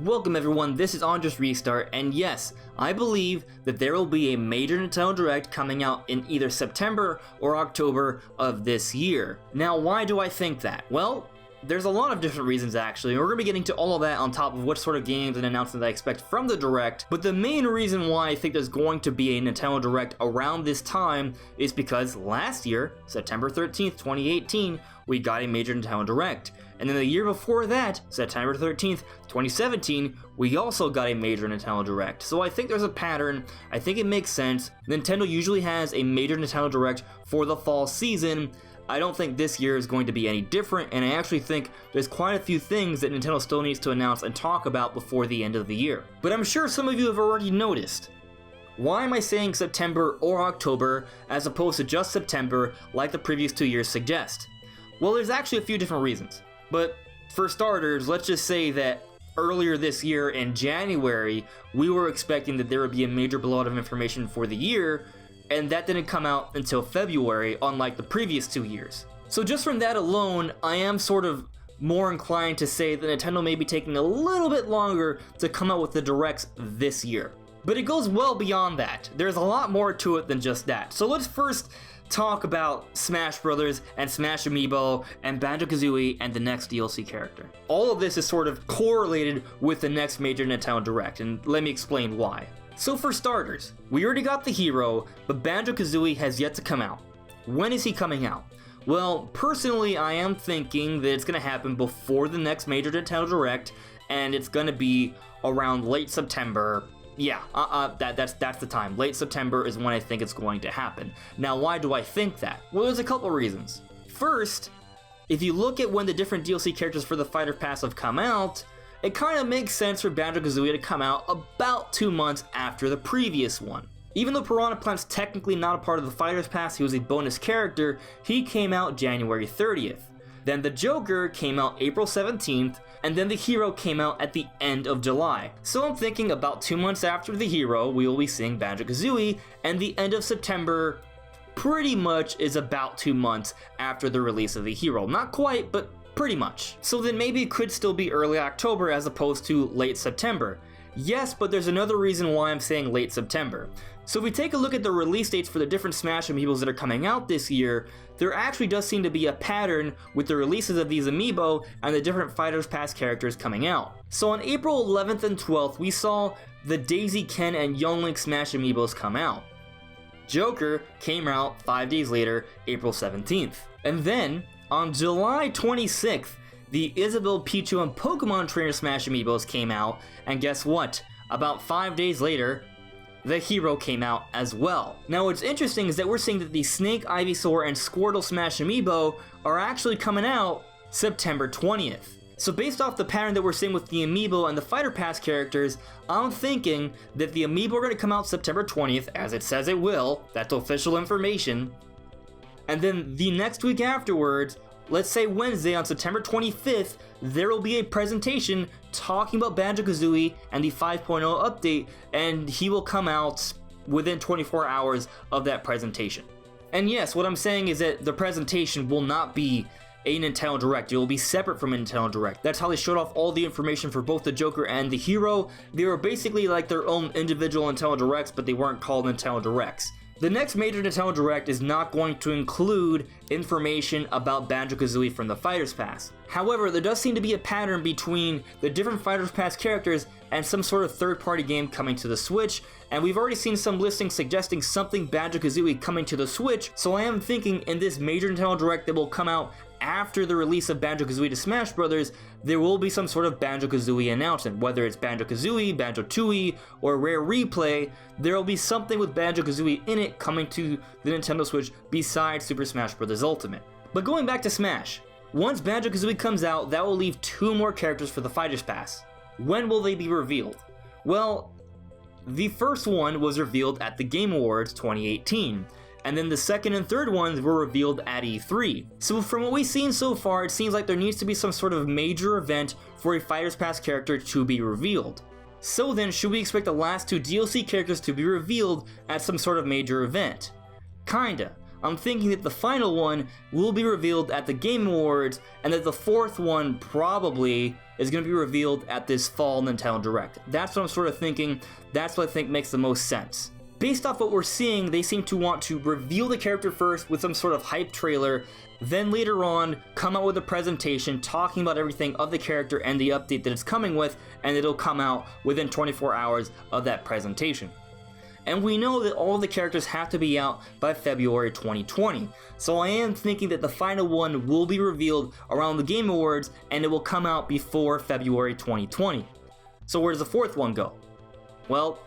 Welcome everyone, this is AndresRestart, and yes, I believe that there will be a major Nintendo Direct coming out in either September or October of this year. Now, why do I think that? Well, there's a lot of different reasons actually, and we're going to be getting to all of that on top of what sort of games and announcements I expect from the Direct, but the main reason why I think there's going to be a Nintendo Direct around this time is because last year, September 13th, 2018, we got a major Nintendo Direct. And then the year before that, September 13th, 2017, we also got a major Nintendo Direct. So I think there's a pattern, I think it makes sense. Nintendo usually has a major Nintendo Direct for the fall season. I don't think this year is going to be any different, and I actually think there's quite a few things that Nintendo still needs to announce and talk about before the end of the year. But I'm sure some of you have already noticed. Why am I saying September or October as opposed to just September like the previous 2 years suggest? Well, there's actually a few different reasons. But for starters, let's just say that earlier this year in January, we were expecting that there would be a major blowout of information for the year, and that didn't come out until February, unlike the previous 2 years. So just from that alone, I am sort of more inclined to say that Nintendo may be taking a little bit longer to come out with the Directs this year. But it goes well beyond that. There's a lot more to it than just that. So let's first talk about Smash Brothers and Smash Amiibo and Banjo-Kazooie and the next DLC character. All of this is sort of correlated with the next major Nintendo Direct, and let me explain why. So for starters, we already got the hero, but Banjo-Kazooie has yet to come out. When is he coming out? Well, personally, I am thinking that it's going to happen before the next major Nintendo Direct, and it's going to be around late September. Yeah, that's the time. Late September is when I think it's going to happen. Now, why do I think that? Well, there's a couple reasons. First, if you look at when the different DLC characters for the Fighter Pass have come out, it kind of makes sense for Banjo-Kazooie to come out about 2 months after the previous one. Even though Piranha Plant's technically not a part of the Fighter's Pass, he was a bonus character, he came out January 30th. Then the Joker came out April 17th, and then the hero came out at the end of July. So I'm thinking about 2 months after the hero, we will be seeing Banjo-Kazooie, and the end of September pretty much is about 2 months after the release of the hero. Not quite, but pretty much. So then maybe it could still be early October as opposed to late September. Yes, but there's another reason why I'm saying late September. So if we take a look at the release dates for the different Smash Amiibos that are coming out this year, there actually does seem to be a pattern with the releases of these Amiibo and the different Fighters Pass characters coming out. So on April 11th and 12th, we saw the Daisy, Ken, and Young Link Smash Amiibos come out. Joker came out 5 days later, April 17th. And then, on July 26th, the Isabelle, Pichu, and Pokémon Trainer Smash Amiibos came out, and guess what? About 5 days later, the hero came out as well. Now what's interesting is that we're seeing that the Snake, Ivysaur, and Squirtle Smash Amiibo are actually coming out September 20th. So based off the pattern that we're seeing with the Amiibo and the Fighter Pass characters, I'm thinking that the Amiibo are going to come out September 20th, as it says it will, that's official information, and then the next week afterwards, let's say Wednesday on September 25th, there will be a presentation talking about Banjo-Kazooie and the 5.0 update, and he will come out within 24 hours of that presentation. And yes, what I'm saying is that the presentation will not be a Nintendo Direct, it will be separate from a Nintendo Direct. That's how they showed off all the information for both the Joker and the hero. They were basically like their own individual Nintendo Directs, but they weren't called Nintendo Directs. The next major Nintendo Direct is not going to include information about Banjo-Kazooie from the Fighters Pass. However, there does seem to be a pattern between the different Fighters Pass characters and some sort of third-party game coming to the Switch, and we've already seen some listings suggesting something Banjo-Kazooie coming to the Switch, so I am thinking in this major Nintendo Direct that will come out after the release of Banjo-Kazooie to Smash Brothers, there will be some sort of Banjo-Kazooie announcement. Whether it's Banjo-Kazooie, Banjo-Tooie, or Rare Replay, there will be something with Banjo-Kazooie in it coming to the Nintendo Switch besides Super Smash Bros. Ultimate. But going back to Smash, once Banjo-Kazooie comes out, that will leave 2 more characters for the Fighters Pass. When will they be revealed? Well, the first one was revealed at the Game Awards 2018. And then the second and third ones were revealed at E3. So from what we've seen so far, it seems like there needs to be some sort of major event for a Fighters Pass character to be revealed. So then, should we expect the last 2 DLC characters to be revealed at some sort of major event? Kinda. I'm thinking that the final one will be revealed at the Game Awards, and that the fourth one probably is going to be revealed at this fall Nintendo Direct. That's what I'm sort of thinking. That's what I think makes the most sense. Based off what we're seeing, they seem to want to reveal the character first with some sort of hype trailer, then later on come out with a presentation talking about everything of the character and the update that it's coming with, and it'll come out within 24 hours of that presentation. And we know that all the characters have to be out by February 2020, so I am thinking that the final one will be revealed around the Game Awards, and it will come out before February 2020. So where does the fourth one go? Well,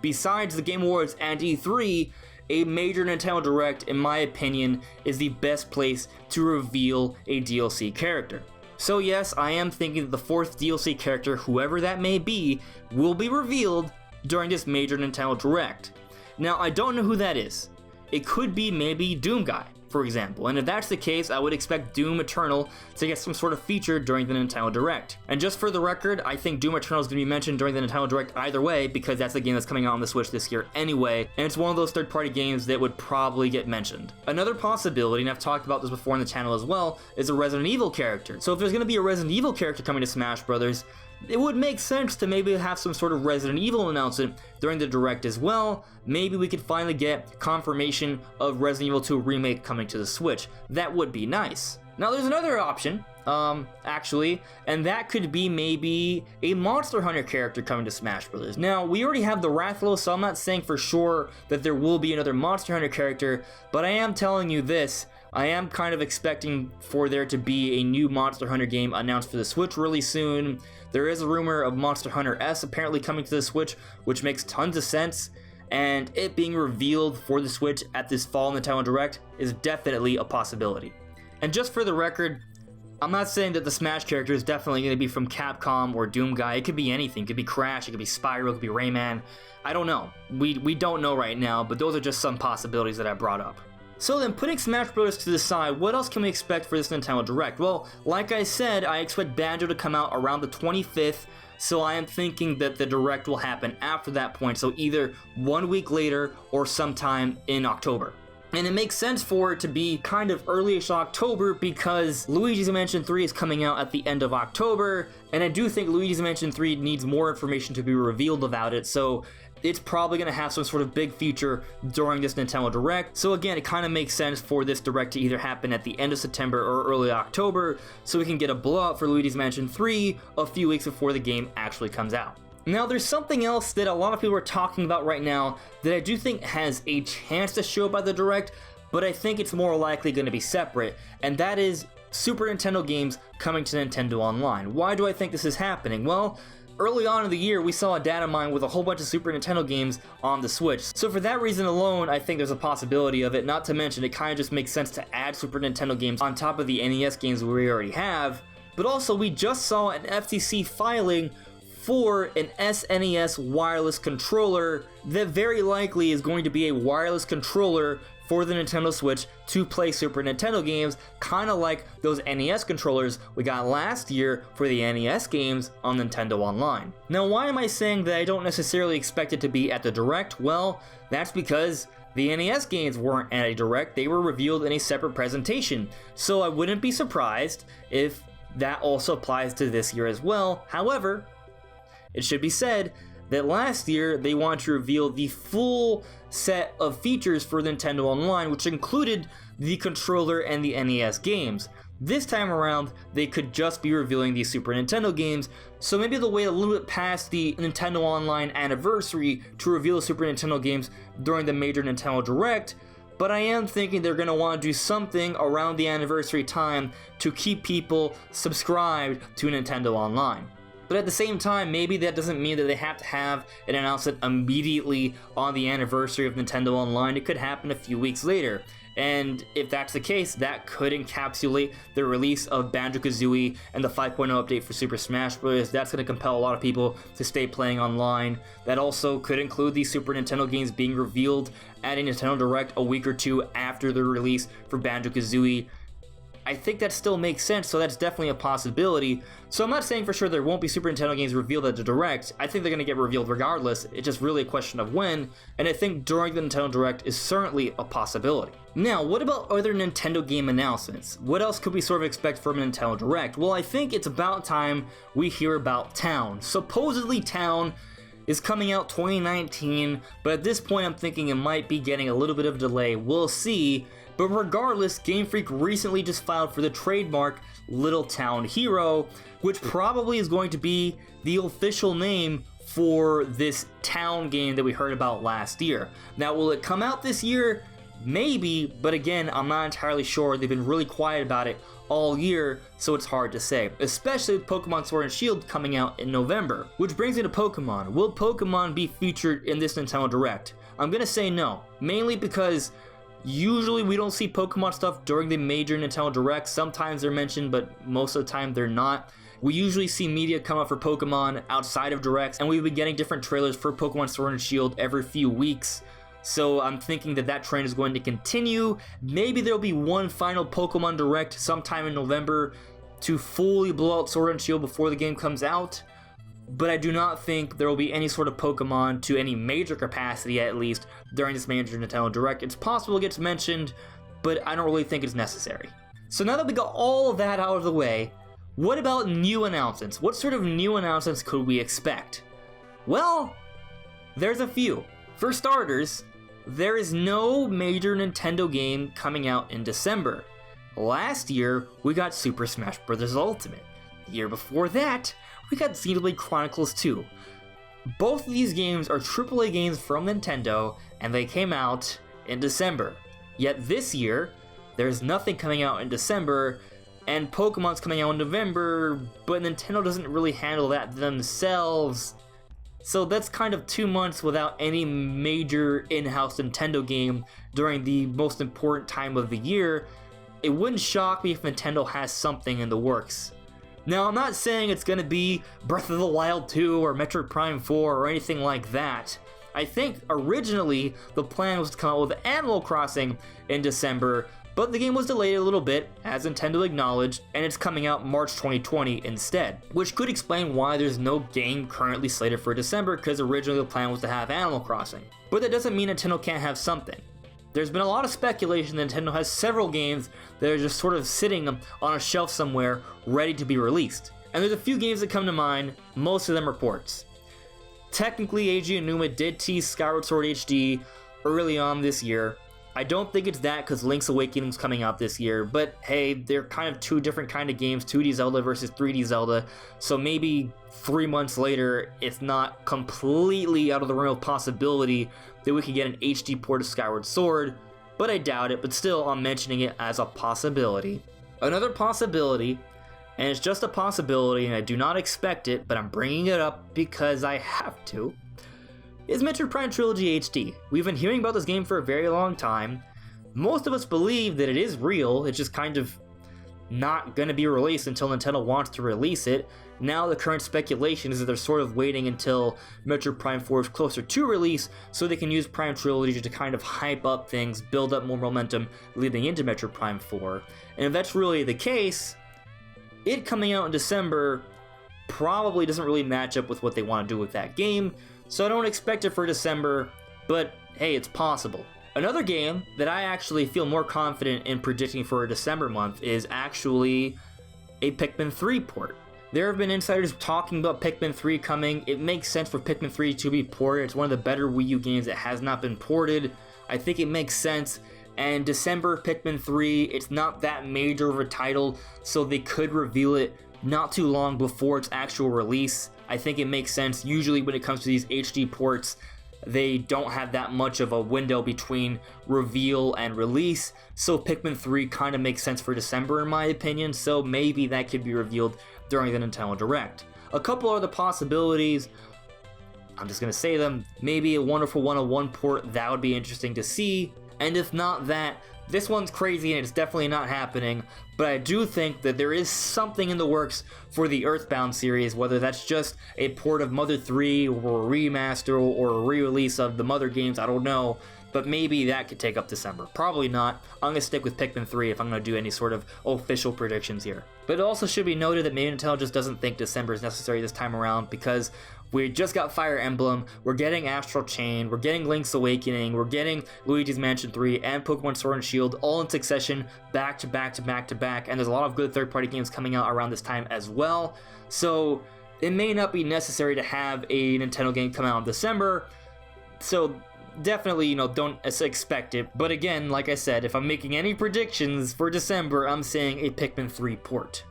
besides the Game Awards and E3, a major Nintendo Direct, in my opinion, is the best place to reveal a DLC character. So yes, I am thinking that the fourth DLC character, whoever that may be, will be revealed during this major Nintendo Direct. Now, I don't know who that is. It could be maybe Doom Guy, for example, and if that's the case, I would expect Doom Eternal to get some sort of feature during the Nintendo Direct. And just for the record, I think Doom Eternal is going to be mentioned during the Nintendo Direct either way, because that's the game that's coming out on the Switch this year anyway, and it's one of those third-party games that would probably get mentioned. Another possibility, and I've talked about this before on the channel as well, is a Resident Evil character. So if there's going to be a Resident Evil character coming to Smash Bros., it would make sense to maybe have some sort of Resident Evil announcement during the Direct as well. Maybe we could finally get confirmation of Resident Evil 2 Remake coming to the Switch. That would be nice. Now there's another option, actually, and that could be maybe a Monster Hunter character coming to Smash Bros. Now, we already have the Rathalos, so I'm not saying for sure that there will be another Monster Hunter character, but I am telling you this. I am kind of expecting for there to be a new Monster Hunter game announced for the Switch really soon. There is a rumor of Monster Hunter S apparently coming to the Switch, which makes tons of sense, and it being revealed for the Switch at this fall Nintendo Direct is definitely a possibility. And just for the record, I'm not saying that the Smash character is definitely going to be from Capcom or Doom Guy. It could be anything. It could be Crash, it could be Spyro, it could be Rayman. I don't know. We don't know right now, but those are just some possibilities that I brought up. So then, putting Smash Bros. To the side, what else can we expect for this Nintendo Direct? Well, like I said, I expect Banjo to come out around the 25th, so I am thinking that the Direct will happen after that point, so either 1 week later or sometime in October. And it makes sense for it to be kind of early-ish October because Luigi's Mansion 3 is coming out at the end of October, and I do think Luigi's Mansion 3 needs more information to be revealed about it, so it's probably going to have some sort of big feature during this Nintendo Direct. So again, it kind of makes sense for this Direct to either happen at the end of September or early October, so we can get a blowout for Luigi's Mansion 3 a few weeks before the game actually comes out. Now, there's something else that a lot of people are talking about right now that I do think has a chance to show up at the Direct, but I think it's more likely going to be separate, and that is Super Nintendo games coming to Nintendo Online. Why do I think this is happening? Well, early on in the year, we saw a data mine with a whole bunch of Super Nintendo games on the Switch. So for that reason alone, I think there's a possibility of it. Not to mention, it kind of just makes sense to add Super Nintendo games on top of the NES games we already have. But also, we just saw an FTC filing for an SNES wireless controller that very likely is going to be a wireless controller for the Nintendo Switch to play Super Nintendo games, kind of like those NES controllers we got last year for the NES games on Nintendo Online. Now, why am I saying that I don't necessarily expect it to be at the Direct? Well, that's because the NES games weren't at a Direct, they were revealed in a separate presentation, so I wouldn't be surprised if that also applies to this year as well. However, it should be said that last year they wanted to reveal the full set of features for Nintendo Online, which included the controller and the NES games. This time around, they could just be revealing these Super Nintendo games, so maybe they'll wait a little bit past the Nintendo Online anniversary to reveal the Super Nintendo games during the major Nintendo Direct, but I am thinking they're going to want to do something around the anniversary time to keep people subscribed to Nintendo Online. But at the same time, maybe that doesn't mean that they have to have an announcement immediately on the anniversary of Nintendo Online. It could happen a few weeks later. And if that's the case, that could encapsulate the release of Banjo-Kazooie and the 5.0 update for Super Smash Bros. That's going to compel a lot of people to stay playing online. That also could include these Super Nintendo games being revealed at a Nintendo Direct a week or two after the release for Banjo-Kazooie. I think that still makes sense, so that's definitely a possibility. So I'm not saying for sure there won't be Super Nintendo games revealed at the Direct. I think they're going to get revealed regardless. It's just really a question of when, and I think during the Nintendo Direct is certainly a possibility. Now, what about other Nintendo game announcements? What else could we sort of expect from a Nintendo Direct? Well, I think it's about time we hear about Town. Supposedly Town is coming out 2019, but at this point I'm thinking it might be getting a little bit of a delay. We'll see. But regardless, Game Freak recently just filed for the trademark Little Town Hero, which probably is going to be the official name for this town game that we heard about last year. Now, will it come out this year? Maybe, but again, I'm not entirely sure. They've been really quiet about it all year, so it's hard to say, especially with Pokemon Sword and Shield coming out in November. Which brings me to Pokemon. Will Pokemon be featured in this Nintendo Direct? I'm gonna say no, mainly because usually we don't see Pokemon stuff during the major Nintendo Directs. Sometimes they're mentioned, but most of the time they're not. We usually see media come out for Pokemon outside of Directs, and we've been getting different trailers for Pokemon Sword and Shield every few weeks. So I'm thinking that that trend is going to continue. Maybe there'll be one final Pokemon Direct sometime in November to fully blow out Sword and Shield before the game comes out. But I do not think there will be any sort of Pokemon to any major capacity, at least, during this major Nintendo Direct. It's possible it gets mentioned, but I don't really think it's necessary. So now that we got all of that out of the way, what about new announcements? What sort of new announcements could we expect? Well, there's a few. For starters, there is no major Nintendo game coming out in December. Last year, we got Super Smash Bros. Ultimate. The year before that, we got Xenoblade Chronicles 2. Both of these games are AAA games from Nintendo, and they came out in December. Yet this year, there's nothing coming out in December, and Pokemon's coming out in November, but Nintendo doesn't really handle that themselves. So that's kind of 2 months without any major in-house Nintendo game during the most important time of the year. It wouldn't shock me if Nintendo has something in the works. Now, I'm not saying it's going to be Breath of the Wild 2 or Metroid Prime 4 or anything like that. I think originally the plan was to come out with Animal Crossing in December, but the game was delayed a little bit, as Nintendo acknowledged, and it's coming out March 2020 instead. Which could explain why there's no game currently slated for December, because originally the plan was to have Animal Crossing. But that doesn't mean Nintendo can't have something. There's been a lot of speculation that Nintendo has several games that are just sort of sitting on a shelf somewhere, ready to be released. And there's a few games that come to mind, most of them are ports. Technically, Eiji Aonuma did tease Skyward Sword HD early on this year. I don't think it's that because Link's Awakening's coming out this year, but hey, they're kind of two different kind of games, 2D Zelda versus 3D Zelda, so maybe 3 months later, it's not completely out of the realm of possibility that we could get an HD port of Skyward Sword, but I doubt it, but still I'm mentioning it as a possibility. Another possibility, and it's just a possibility and I do not expect it, but I'm bringing it up because I have to, is Metroid Prime Trilogy HD. We've been hearing about this game for a very long time. Most of us believe that it is real, it's just kind of not going to be released until Nintendo wants to release it. Now the current speculation is that they're sort of waiting until Metroid Prime 4 is closer to release so they can use Prime Trilogy to kind of hype up things, build up more momentum leading into Metroid Prime 4. And if that's really the case, it coming out in December probably doesn't really match up with what they want to do with that game, so I don't expect it for December, but hey, it's possible. Another game that I actually feel more confident in predicting for a December month is actually a Pikmin 3 port. There have been insiders talking about Pikmin 3 coming. It makes sense for Pikmin 3 to be ported. It's one of the better Wii U games that has not been ported. I think it makes sense. And December Pikmin 3, it's not that major of a title, so they could reveal it not too long before its actual release. I think it makes sense. Usually when it comes to these HD ports, they don't have that much of a window between reveal and release, so Pikmin 3 kind of makes sense for December in my opinion, so maybe that could be revealed during the Nintendo Direct. A couple other possibilities, I'm just going to say them, maybe a Wonderful 101 port, that would be interesting to see, and if not that, this one's crazy and it's definitely not happening, but I do think that there is something in the works for the Earthbound series, whether that's just a port of Mother 3 or a remaster or a re-release of the Mother games, I don't know. but maybe that could take up December. Probably not. I'm going to stick with Pikmin 3 if I'm going to do any sort of official predictions here. But it also should be noted that maybe Nintendo just doesn't think December is necessary this time around, because we just got Fire Emblem, we're getting Astral Chain, we're getting Link's Awakening, we're getting Luigi's Mansion 3 and Pokemon Sword and Shield all in succession, back to back to back to back, and there's a lot of good third-party games coming out around this time as well. So it may not be necessary to have a Nintendo game come out in December, so definitely, don't expect it. But again, like I said, if I'm making any predictions for December, I'm saying a Pikmin 3 port.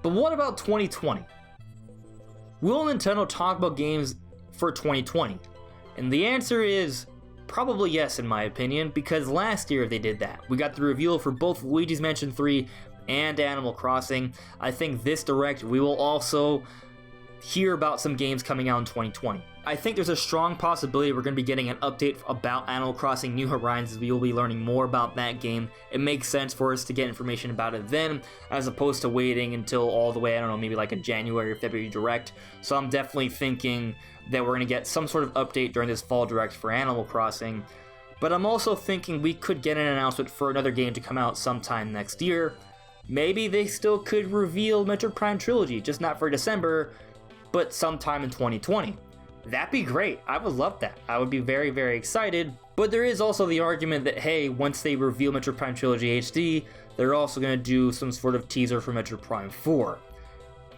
But what about 2020? Will Nintendo talk about games for 2020? And the answer is probably yes, in my opinion, because last year they did that. We got the reveal for both Luigi's Mansion 3 and Animal Crossing. I think this Direct, we will also hear about some games coming out in 2020. I think there's a strong possibility we're going to be getting an update about Animal Crossing New Horizons. We will be learning more about that game. It makes sense for us to get information about it then, as opposed to waiting until all the way, I don't know, maybe like a January or February Direct. So I'm definitely thinking that we're going to get some sort of update during this fall Direct for Animal Crossing. But I'm also thinking we could get an announcement for another game to come out sometime next year. Maybe they still could reveal Metroid Prime Trilogy, just not for December, but sometime in 2020. That'd be great. I would love that. I would be very, very excited. But there is also the argument that, hey, once they reveal Metroid Prime Trilogy HD, they're also going to do some sort of teaser for Metroid Prime 4.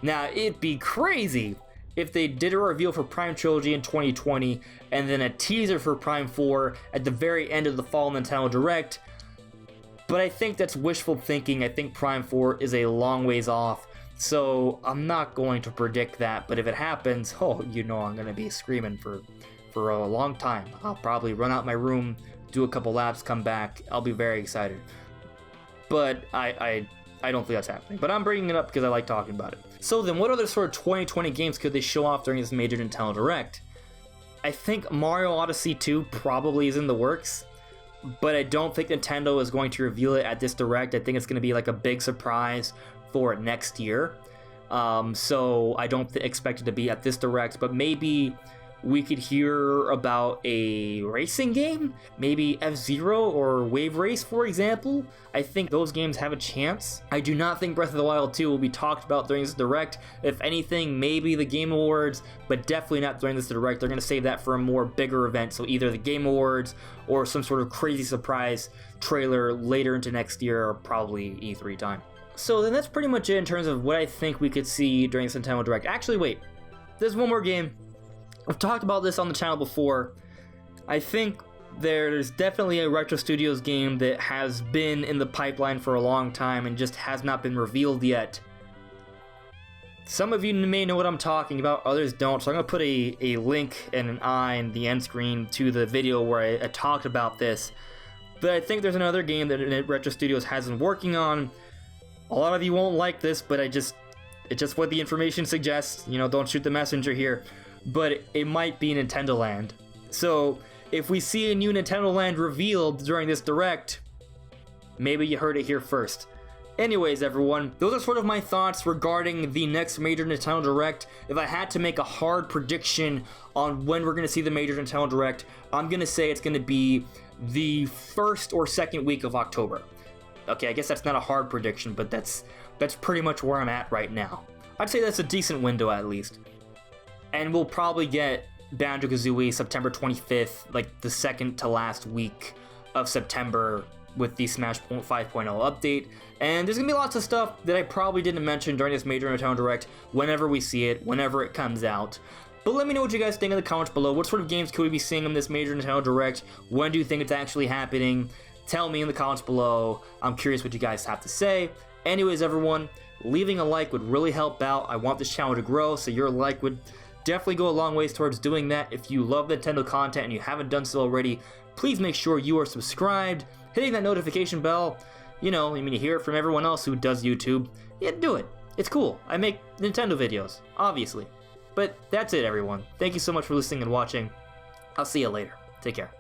Now, it'd be crazy if they did a reveal for Prime Trilogy in 2020, and then a teaser for Prime 4 at the very end of the fall Nintendo Direct. But I think that's wishful thinking. I think Prime 4 is a long ways off. So I'm not going to predict that, but if it happens, I'm going to be screaming for a long time. I'll probably run out my room, do a couple laps, come back. I'll be very excited. But I don't think that's happening. But I'm bringing it up because I like talking about it. So then what other sort of 2020 games could they show off during this major Nintendo Direct? I think Mario Odyssey 2 probably is in the works, but I don't think Nintendo is going to reveal it at this Direct. I think it's going to be like a big surprise for next year, so I don't expect it to be at this Direct, but maybe we could hear about a racing game, maybe F-Zero or Wave Race, for example. I think those games have a chance. I do not think Breath of the Wild 2 will be talked about during this Direct. If anything, maybe the Game Awards, but definitely not during this Direct. They're going to save that for a more bigger event, so either the Game Awards or some sort of crazy surprise trailer later into next year, or probably E3 time. So then that's pretty much it in terms of what I think we could see during this Nintendo Direct. Actually, wait. There's one more game. I've talked about this on the channel before. I think there's definitely a Retro Studios game that has been in the pipeline for a long time and just has not been revealed yet. Some of you may know what I'm talking about, others don't. So I'm going to put a link and an eye in the end screen to the video where I talked about this. But I think there's another game that Retro Studios has been working on. A lot of you won't like this, but it's just what the information suggests. Don't shoot the messenger here. But it might be Nintendo Land. So if we see a new Nintendo Land revealed during this Direct, maybe you heard it here first. Anyways, everyone, those are sort of my thoughts regarding the next major Nintendo Direct. If I had to make a hard prediction on when we're going to see the major Nintendo Direct, I'm going to say it's going to be the first or second week of October. Okay, I guess that's not a hard prediction, but that's pretty much where I'm at right now. I'd say that's a decent window at least. And we'll probably get Banjo-Kazooie September 25th, like the second to last week of September with the Smash 5.0 update. And there's going to be lots of stuff that I probably didn't mention during this major Nintendo Direct whenever we see it, whenever it comes out. But let me know what you guys think in the comments below. What sort of games could we be seeing in this major Nintendo Direct? When do you think it's actually happening? Tell me in the comments below. I'm curious what you guys have to say. Anyways, everyone, leaving a like would really help out. I want this channel to grow, so your like would definitely go a long ways towards doing that. If you love Nintendo content and you haven't done so already, please make sure you are subscribed, hitting that notification bell. You hear it from everyone else who does YouTube. Yeah, do it. It's cool. I make Nintendo videos, obviously. But that's it, everyone. Thank you so much for listening and watching. I'll see you later. Take care.